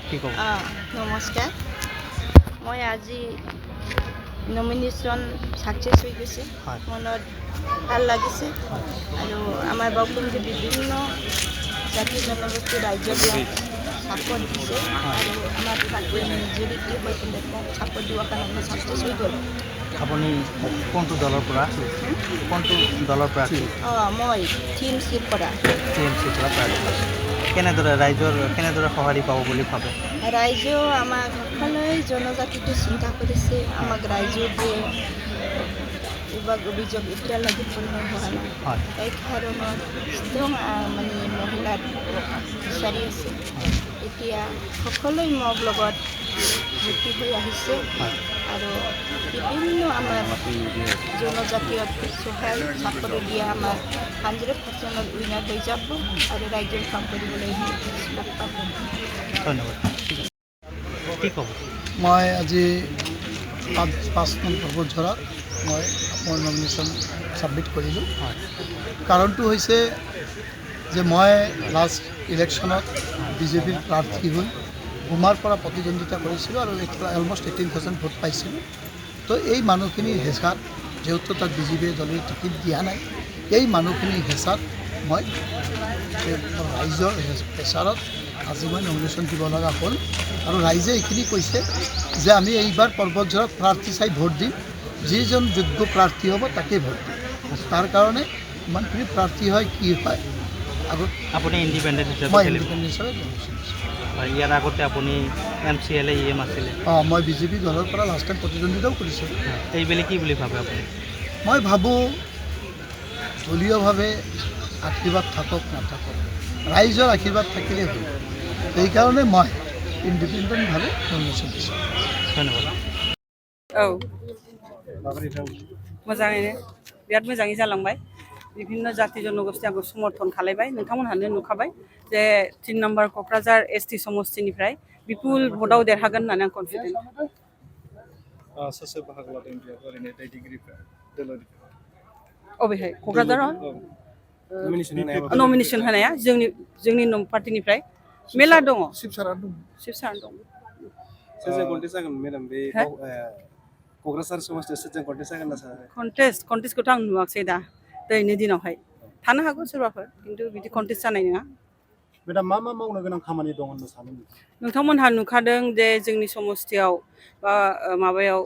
কি ক'ব? নমস্কাৰ, মই আজি নমিনেশ্যন ছাকচেছ হৈ গৈছে। মনত ভাল লাগিছে আৰু আমাৰ বাওঁপুঞ্জীৰ বিভিন্ন জাতি জনগোষ্ঠী ৰাজ্যবিলাক ছাপোৰ্ট দিছে আৰু আমাৰ পাৰ্টিৰ মেজৰিটি হৈ পেলাই মোক ছাপোৰ্ট দিয়াৰ কাৰণে মই ছাকচেছ হৈ গ'লোঁ। আপুনি কোনটো দলৰ পৰা মই টিম চিৰ পৰা TMCৰ পৰা প্ৰাৰ্থী কেনেদৰে ৰাইজৰ সঁহাৰি পাব বুলি ভাবে? ৰাইজেও আমাক সকলোৱে জনজাতিটো চিন্তা কৰিছে। আমাক ৰাইজেও দিয়ে অভিযোগ এতিয়ালৈকে পূৰ্ণ হোৱা নাই। এই কাৰণত ষ্ট্ৰং মহিলাৰ বিচাৰি আছে। এতিয়া সকলোৱে মোৰ লগত ভৰ্তি হৈ আহিছে আৰু বিভিন্ন আমাৰ জনজাতীয় সহায় চাকৰি দিয়া আমাৰ 100% উইনাৰ হৈ যাব আৰু ৰাইজৰ কাম কৰিবলৈ লগ পাব। ধন্যবাদ। কি ক'ব? মই আজি 5 নং পৰ্বতঝৰাত মই মোৰ নমিনেশ্যন ছাবমিট কৰিলোঁ। কাৰণটো হৈছে যে মই লাষ্ট ইলেকশ্যনত বিজেপিৰ প্ৰাৰ্থী হৈ উমাৰ পৰা প্ৰতিদ্বন্দ্বিতা কৰিছিলোঁ আৰু অলমষ্ট 18,000 ভোট পাইছিলোঁ। তো এই মানুহখিনিৰ হেঁচাত যেহেতু তাত বিজেপিয়ে দলীয় টিকেট দিয়া নাই, এই মানুহখিনিৰ হেঁচাত মই ৰাইজৰ প্ৰেছাৰত আজি মই নমিনেশ্যন দিব লগা হ'ল আৰু ৰাইজে এইখিনি কৈছে যে আমি এইবাৰ পৰ্বতঝৰাত প্ৰাৰ্থী চাই ভোট দিম, যিজন যোগ্য প্ৰাৰ্থী হ'ব তাকেই ভোট দিম। তাৰ কাৰণে ইমানখিনি প্ৰাৰ্থী হয় কি হয় আগত আপুনি ইণ্ডিপেণ্ডেণ্ট হিচাপে মই ইণ্ডিপেণ্ডেণ্ট হিচাপে নমিনেশ্যন দিছোঁ। ইয়াৰ আগতে আপুনি MCLA EM আছিলে। মই বিজেপি দলৰ পৰা লাষ্ট টাইম প্ৰতিদ্বন্দ্বিতাও কৰিছোঁ। এইবেলি কি বুলি ভাবে আপুনি? মই ভাবোঁ দলীয়ভাৱে আশীৰ্বাদ থাকক নাথাকক, ৰাইজৰ আশীৰ্বাদ থাকিলেই হ'ল। সেইকাৰণে মই ইণ্ডিপেণ্ডেণ্টভাৱে নমিনেশ্যন দিছোঁ। ধন্যবাদ। मोजाङैनो बिराद मोजाङै जालांबाय। বিভিন্ন জাতি জনগোষ্ঠী आंखौ समर्थन खालायबाय। नोंथांमोनहानो नुखाबाय जे 3 नम्बर क'क्राझार ST समस्तिनिफ्राय बिपुल भटआव देरहागोन होननानै आं कनफिडेन्ट। सोर बाहागो लादों बेयाव ओरैनो दैदेनगिरिफ्रा दोलोनिफ्राय? अबेहाय क'क्राझाराव नमिनेशन होनाया जोंनि पार्टिनिफ्राय मेला दङ। शिबसार दं। सोरजों कन्टेस्ट जागोन मेडाम बे क'क्राझार समस्तियाव सोरजों कन्टेस्ट जागोन होनना सानो? कन्टेस्टखौथ' आं नुवाखसै दा दिनैनि दिनावहाय। थानो हागौ सोरबाफोर, खिन्थु बिदि कन्टेस्ट जानाय नङा। मेडाम मा मावनो गोनां खामानि दं होनना सानो? नोंथांमोनहा नुखादों जे जोंनि समस्तियाव बा माबायाव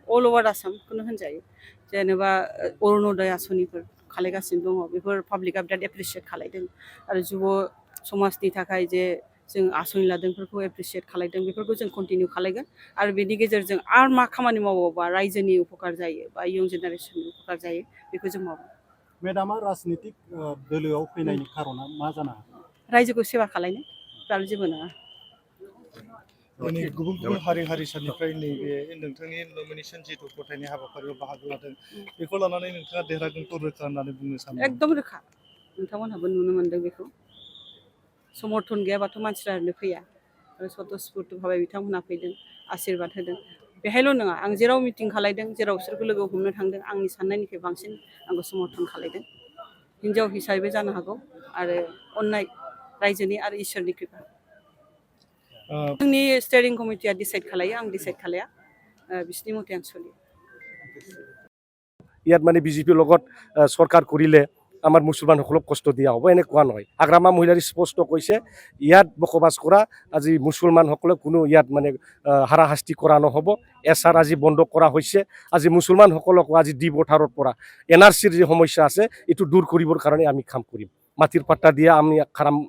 अल अभार आसामखौनो होनजायो जेनेबा अरुण'दय आसनिफोर खालायगासिनो दङ। बेफोर पाब्लिकआ बिराद एप्रिसियेट खालायदों आरो जुब समाजनि थाखाय जे जों आसनि लादों बेफोरखौ एप्रिसियेट खालायदों। बेफोरखौ जों कन्टिनिउ खालायगोन आरो बेनि गेजेरजों आरो मा खामानि मावोबा रायजोनि उपकार जायो बा इयुन जेनेरेसननि उपकार जायो बेखौ जों मावगोन। मेडामा राजनितिक दोलोआव फैनायनि खारना मा जानो हागौ? रायजोखौ सेवा खालायनो आरो जेबो नङा। गुबुन गुबुन हारिसानिफ्राय नैबे नोंथांनि नमिनेशन जिथु गथायनाय हाबाफारियाव बाहागो लादों, बेखौ लानानै नोंथाङा देरहागोनखौ रोखा होननानै बुंनो सानो? एकदम रोखा। नोंथांमोनहाबो नुनो मोनदों बेखौ। समर्थन गैयाबाथ' मानसिफ्रा ओरैनो फैया आरो स्वतःस्फूर्तभाबै बिथांमोनहा फैदों, आशीर्बाद होदों। बेहायल' नङा, आं जेराव मिटिं खालायदों, जेराव बिसोरखौ लोगो हमनो थांदों, आंनि साननायनिफ्राय बांसिन आंखौ समर्थन खालायदों। हिनजाव हिसाबै जानो हागौ आरो अननाय रायजोनि आरो इसोरनि कृपा। जोंनि स्टेरिं कमिटिया डिसाइड खालायो, आं डिसाइड खालाया। बिसिनि मथे आं सोलियो। ইয়াত মানে বিজেপিৰ লগত চৰকাৰ কৰিলে আমাৰ মুছলমানসকলক কষ্ট দিয়া হ'ব এনেকুৱা নহয়। আগ্ৰামা মহিলাই স্পষ্ট কৈছে ইয়াত বসবাস কৰা আজি মুছলমানসকলক কোনো ইয়াত মানে হাৰাশাস্তি কৰা নহ'ব। SR আজি বন্ধ কৰা হৈছে। আজি মুছলমানসকলকো আজি পথাৰৰ পৰা NRCৰ যি সমস্যা আছে এইটো দূৰ কৰিবৰ কাৰণে আমি কাম কৰিম। মাটিৰ পাট্টা দিয়া আমি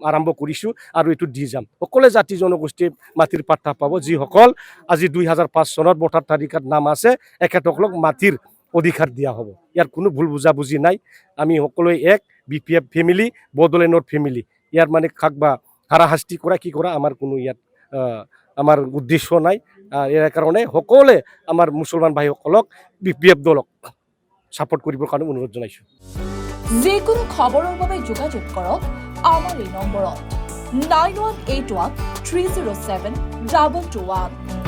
আৰম্ভ কৰিছোঁ আৰু এইটো দি যাম। সকলো জাতি জনগোষ্ঠীয়ে মাটিৰ পাট্টা পাব। যিসকল আজি 2005 চনত ভোটাৰ তালিকাত নাম আছে এখেতসকলক মাটিৰ অধিকাৰ দিয়া হ'ব। ইয়াৰ কোনো ভুল বুজাবুজি নাই। আমি সকলোৱে এক BPF ফেমিলি, বড়োলেণ্ডৰ ফেমিলি। ইয়াৰ মানে কাক বা হাৰাশাস্তি কৰা কি কৰা আমাৰ কোনো ইয়াত আমাৰ উদ্দেশ্য নাই। ইয়াৰ কাৰণে সকলোৱে আমাৰ মুছলমান ভাইসকলক BPF দলক ছাপোৰ্ট কৰিবৰ কাৰণে অনুৰোধ জনাইছোঁ। যিকোনো খবৰৰ বাবে যোগাযোগ কৰক আমাৰ এই নম্বৰত 9181 307 221।